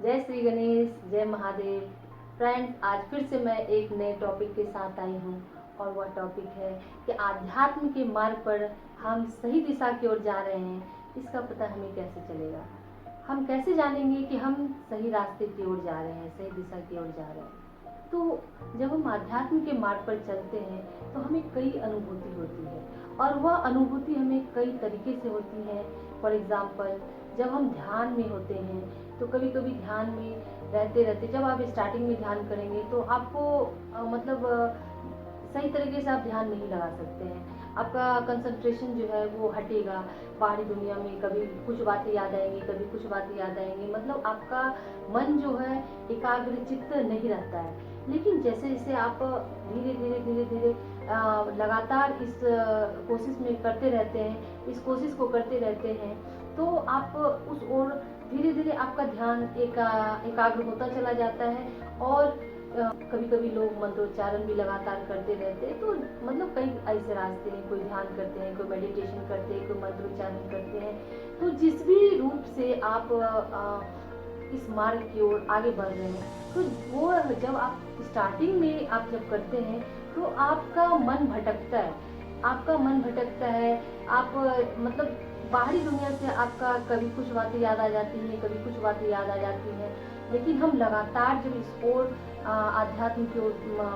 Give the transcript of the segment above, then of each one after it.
जय श्री गणेश, जय महादेव। फ्रेंड्स, आज फिर से मैं एक नए टॉपिक के साथ आई हूँ और वह टॉपिक है कि आध्यात्म के मार्ग पर हम सही दिशा की ओर जा रहे हैं। इसका पता हमें कैसे चलेगा? हम कैसे जानेंगे कि हम सही रास्ते की ओर जा रहे हैं, सही दिशा की ओर जा रहे हैं? तो जब हम आध्यात्म के मार्ग पर चलते हैं तो हमें कई अनुभूति होती है और वह अनुभूति हमें कई तरीके से होती है। फॉर एग्जाम्पल, जब हम ध्यान में होते हैं तो कभी कभी ध्यान में रहते रहते जब आप स्टार्टिंग में ध्यान करेंगे तो आपको सही तरीके से आप ध्यान नहीं लगा सकते हैं। आपका कंसंट्रेशन जो है वो हटेगा बाहरी दुनिया में। कभी कुछ बातें याद आएंगी, कभी कुछ बातें याद आएंगी, मतलब आपका मन जो है एकाग्र चित्त नहीं रहता है। लेकिन जैसे जैसे आप धीरे धीरे धीरे धीरे लगातार इस कोशिश में करते रहते हैं, इस कोशिश को करते रहते हैं, तो आप उस ओर धीरे धीरे आपका ध्यान एकाग्र होता चला जाता है। और कभी कभी लोग मंत्रोच्चारण भी लगातार करते रहते हैं। तो मतलब कई ऐसे रास्ते हैं, कोई ध्यान करते हैं, कोई मेडिटेशन करते हैं, कोई मंत्रोच्चारण करते हैं। तो जिस भी रूप से आप इस मार्ग की ओर आगे बढ़ रहे हैं, तो वो जब आप स्टार्टिंग में आप जब करते हैं तो आपका मन भटकता है, आपका मन भटकता है। आप मतलब बाहरी दुनिया से आपका कभी कुछ बातें याद आ जाती हैं, कभी कुछ बातें याद आ जाती हैं। लेकिन हम लगातार जब इस ओर आध्यात्म की ओर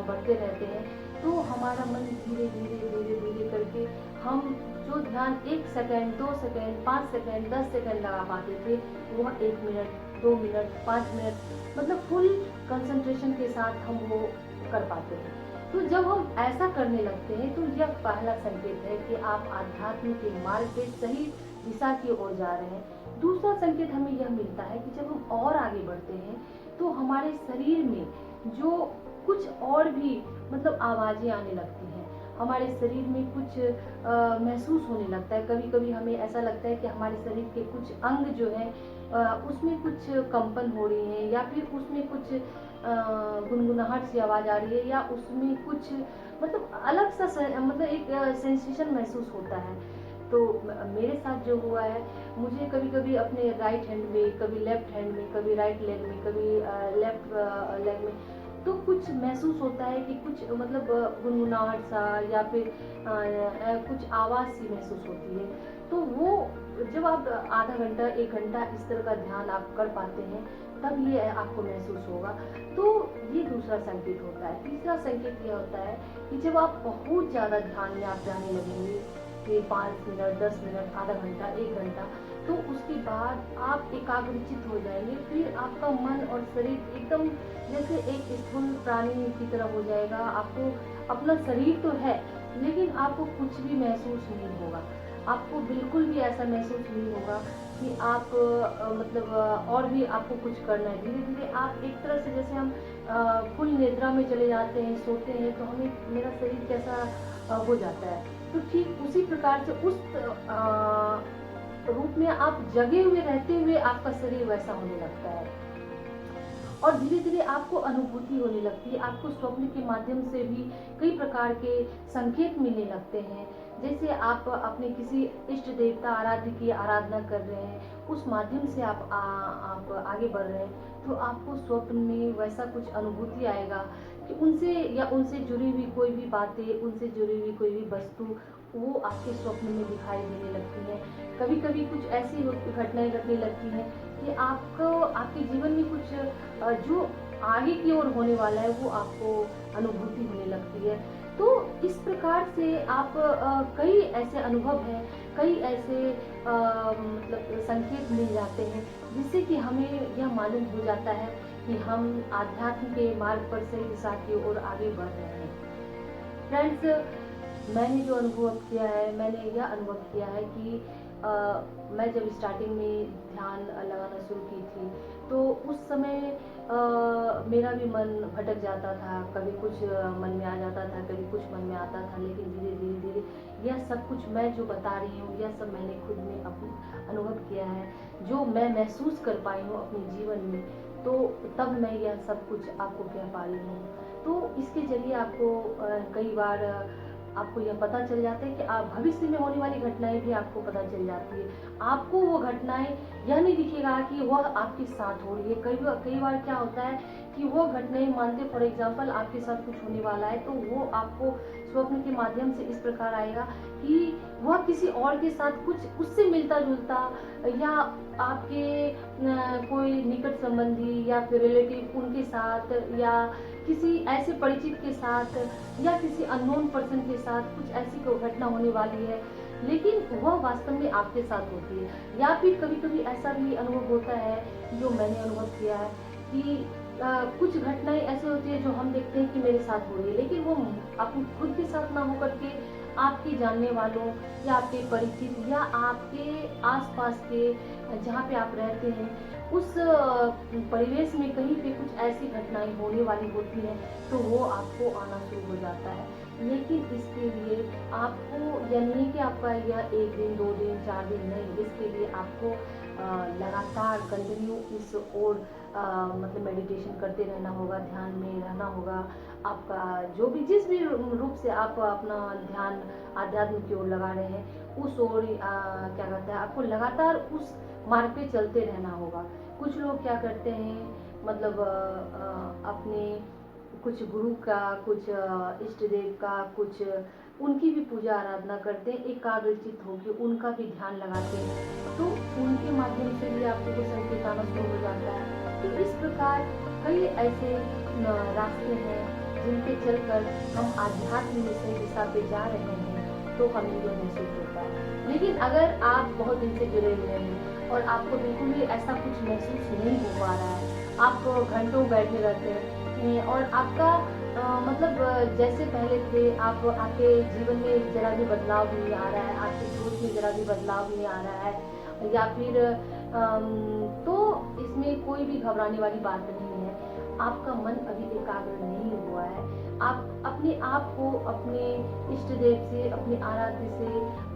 बढ़ते रहते हैं तो हमारा मन धीरे धीरे धीरे धीरे करके हम जो ध्यान 1 सेकेंड, 2 सेकेंड, 5 सेकेंड, 10 सेकेंड लगा पाते थे, वह 1 मिनट, 2 मिनट, 5 मिनट, मतलब फुल कंसंट्रेशन के साथ हम वो कर पाते हैं। तो जब हम ऐसा करने लगते हैं तो यह पहला संकेत है कि आप आध्यात्म के मार्ग पे सही दिशा की ओर जा रहे हैं। दूसरा संकेत हमें यह मिलता है कि जब हम और आगे बढ़ते हैं तो हमारे शरीर में जो कुछ और भी मतलब आवाजें आने लगती हैं, हमारे शरीर में कुछ महसूस होने लगता है। कभी कभी हमें ऐसा लगता है कि हमारे शरीर के कुछ अंग जो है उसमें कुछ कंपन हो रही है, या फिर उसमें कुछ गुनगुनाहट सी आवाज आ रही है, या उसमें कुछ मतलब अलग सा मतलब एक सेंसेशन महसूस होता है। तो मेरे साथ जो हुआ है, मुझे कभी कभी अपने राइट हैंड में, कभी लेफ्ट हैंड में, कभी राइट लेग में, कभी लेफ्ट लेग में, तो कुछ महसूस होता है कि कुछ मतलब गुनगुनाहट सा या फिर कुछ आवाज़ सी महसूस होती है। तो वो जब आप आधा घंटा 1 घंटा इस तरह का ध्यान आप कर पाते हैं तब ये आपको महसूस होगा। तो ये दूसरा संकेत होता है। तीसरा संकेत ये होता है कि जब आप बहुत ज़्यादा ध्यान में आप जाने लगेंगे कि 5 मिनट, 10 मिनट, आधा घंटा, 1 घंटा, तो उसके बाद आप एकाग्रचित हो जाएंगे। फिर आपका मन और शरीर एकदम जैसे एक स्थूल प्राणी की तरह हो जाएगा। आपको अपना शरीर तो है लेकिन आपको कुछ भी महसूस नहीं होगा। आपको बिल्कुल भी ऐसा महसूस नहीं होगा कि आप मतलब और भी आपको कुछ करना है। धीरे धीरे आप एक तरह से, जैसे हम फुल निद्रा में चले जाते हैं, सोते हैं, तो हमें मेरा शरीर कैसा हो जाता है, तो ठीक उसी प्रकार से उस रूप में आप जगे हुए रहते हुए आपका शरीर वैसा होने लगता है। और धीरे धीरे आपको अनुभूति होने लगती है। आपको स्वप्न के माध्यम से भी कई प्रकार के संकेत मिलने लगते हैं। जैसे आप अपने किसी इष्ट देवता आराध्य की आराधना कर रहे हैं, उस माध्यम से आप आगे बढ़ रहे हैं, तो आपको स्वप्न में वैसा कुछ अनुभूति आएगा कि उनसे या उनसे जुड़ी हुई कोई भी बातें, उनसे जुड़ी हुई कोई भी वस्तु वो आपके स्वप्न में दिखाई देने लगती है। कभी कभी कुछ ऐसी घटनाएं घटने लगती हैं कि आपको आपके जीवन में कुछ जो आगे की ओर होने वाला है वो आपको अनुभूति होने लगती है। तो इस प्रकार से आप कई ऐसे अनुभव हैं, कई ऐसे मतलब संकेत मिल जाते हैं जिससे कि हमें यह मालूम हो जाता है कि हम आध्यात्म के मार्ग पर सही दिशा की ओर आगे बढ़ रहे हैं। फ्रेंड्स, मैंने जो अनुभव किया है, मैंने यह अनुभव किया है कि मैं जब स्टार्टिंग में ध्यान लगाना शुरू की थी तो उस समय मेरा भी मन भटक जाता था। कभी कुछ मन में आ जाता था, कभी कुछ मन में आता था। लेकिन धीरे धीरे धीरे यह सब कुछ मैं जो बता रही हूँ, यह सब मैंने खुद में अपने अनुभव किया है, जो मैं महसूस कर पाई हूँ अपने जीवन में, तो तब मैं यह सब कुछ आपको कह पा रही हूँ। तो इसके जरिए आपको कई बार आपको यह पता चल जाता है कि आप भविष्य में होने वाली घटनाएं भी आपको पता चल जाती है। आपको वो घटनाएं यह नहीं दिखेगा कि वह आपके साथ हो रही है। कई बार क्या होता है कि वो घटनाएं मानते, फॉर एग्जाम्पल आपके साथ कुछ होने वाला है तो वो आपको स्वप्न के माध्यम से इस प्रकार आएगा कि वह किसी और के साथ कुछ उससे मिलता जुलता, या आपके कोई निकट संबंधी या फिर रिलेटिव उनके साथ, या किसी ऐसे परिचित के साथ, या किसी अननोन पर्सन के साथ कुछ ऐसी कोई घटना होने वाली है, लेकिन वह वास्तव में आपके साथ होती है। या फिर कभी कभी ऐसा भी अनुभव होता है, जो मैंने अनुभव किया है, कि कुछ घटनाएं ऐसी होती है जो हम देखते हैं कि मेरे साथ हो रही है, लेकिन वो अपने खुद के साथ ना होकर के आपके जानने वालों या आपके परिचित या आपके आसपास के, जहाँ पे आप रहते हैं, उस परिवेश में कहीं पे कुछ ऐसी घटनाएं होने वाली होती हैं, तो वो आपको आना शुरू हो जाता है। लेकिन इसके लिए आपको यह नहीं कि आपका यह 1 दिन 2 दिन 4 दिन नहीं, इसके लिए आपको लगातार कंटिन्यू इस ओर मतलब मेडिटेशन करते रहना होगा, ध्यान में रहना होगा। आपका जो भी जिस भी रूप से आप अपना ध्यान आध्यात्म की ओर लगा रहे हैं, उस ओर क्या कहते हैं, आपको लगातार उस मार्ग पे चलते रहना होगा। कुछ लोग क्या करते हैं, मतलब अपने कुछ गुरु का, कुछ इष्ट देव का, कुछ उनकी भी पूजा आराधना करते हैं, एकाग्रचित होकर उनका भी ध्यान लगाते हैं, तो उनके माध्यम से भी आपको कुछ संकेत आना शुरू हो जाता है। तो इस प्रकार कई ऐसे रास्ते हैं जिन पे चलकर हम आध्यात्म में सही दिशा पे जा रहे हैं, तो हमें यह महसूस होता है। लेकिन अगर आप बहुत दिन से जुड़े हुए हैं और आपको बिल्कुल भी ऐसा कुछ महसूस नहीं हो पा रहा है, आप घंटों बैठे रहते हैं और आपका मतलब जैसे पहले थे, आप आपके जीवन में जरा भी बदलाव नहीं आ रहा है, आपकी सोच में जरा भी बदलाव नहीं आ रहा है, या फिर तो इसमें कोई भी घबराने वाली बात नहीं है। आपका मन अभी एकाग्र नहीं हुआ है। आप अपने आप को अपने इष्ट देव से, अपने आराध्य से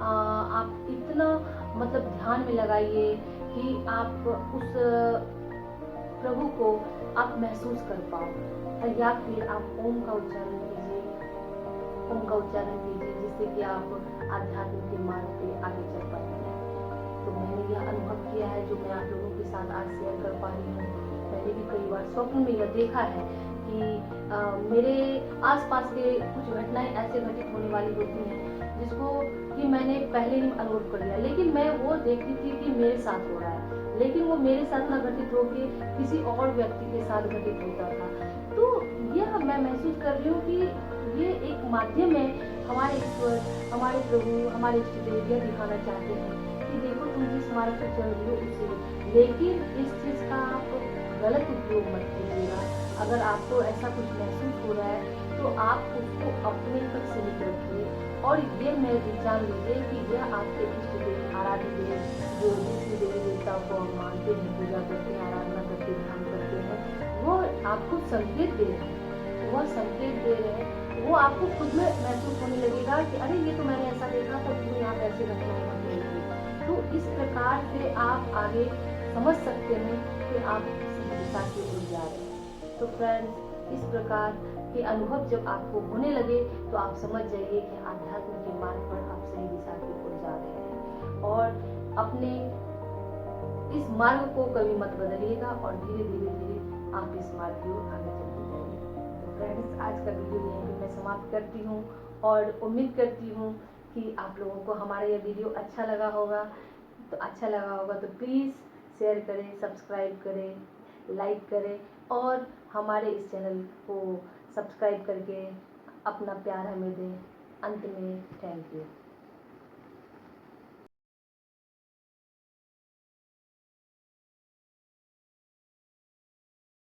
आप इतना मतलब ध्यान में लगाइए कि आप उस प्रभु को आप महसूस कर पाओ, या फिर आप ओम का उच्चारण कीजिए, ओम का उच्चारण कीजिए, जिससे कि आप आध्यात्म के मार्ग पे आगे चल पाएंगे। तो मैंने यह अनुभव किया है जो मैं आप लोगों के साथ आज शेयर कर पा रही हूँ। मैंने भी कई बार स्वप्न में यह देखा है कि मेरे आसपास के कुछ घटनाएं ऐसे घटित होने वाली होती हैं जिसको कि मैंने पहले ही अनुभव कर लिया, लेकिन मैं वो देखती थी कि मेरे साथ हो रहा है, लेकिन वो मेरे साथ ना घटित होके किसी और व्यक्ति के साथ घटित होता था। तो यह मैं महसूस कर रही हूँ कि ये एक माध्यम है, हमारे ईश्वर, हमारे प्रभु, हमारे इष्ट देव यह दिखाना चाहते हैं कि देखो तुम जिस मार्ग पर चल रही हो उससे, लेकिन इस चीज का आप गलत उपयोग मत कीजिएगा। अगर आपको ऐसा कुछ महसूस हो रहा है तो आप उसको अपने तक सीमित रखिए, और ये मैं जान लीजिए कि यह आपके इष्ट देव, आराध्य देव, जो जिस देवी देवता को हम मानते हैं, पूजा करते हैं, आराधना करते हैं, ध्यान करते हैं, वो आपको संकेत दे रहे हैं, वह संकेत दे रहे हैं। वो आपको खुद में महसूस होने लगेगा कि अरे ये तो मैंने ऐसा देखा था, तो यहाँ पे ऐसी घटनाएं घट रही थी। तो इस प्रकार से आप आगे समझ सकते हैं कि आप किस दिशा की ओर जा रहे हैं। तो फ्रेंड्स, इस प्रकार के अनुभव जब आपको होने लगे तो आप समझ जाइए कि आध्यात्म के मार्ग पर आप सही दिशा की ओर जा रहे हैं, और अपने इस मार्ग को कभी मत बदलिएगा, और धीरे धीरे आप इस मार्ग की ओर आगे चलते जाइए। तो फ्रेंड्स, आज का वीडियो यहीं पे मैं समाप्त करती हूँ, और उम्मीद करती हूँ कि आप लोगों को हमारा यह वीडियो अच्छा लगा होगा। तो प्लीज़ शेयर करें, सब्सक्राइब करें, लाइक करें, और हमारे इस चैनल को सब्सक्राइब करके अपना प्यार हमें दें। अंत में थैंक यू।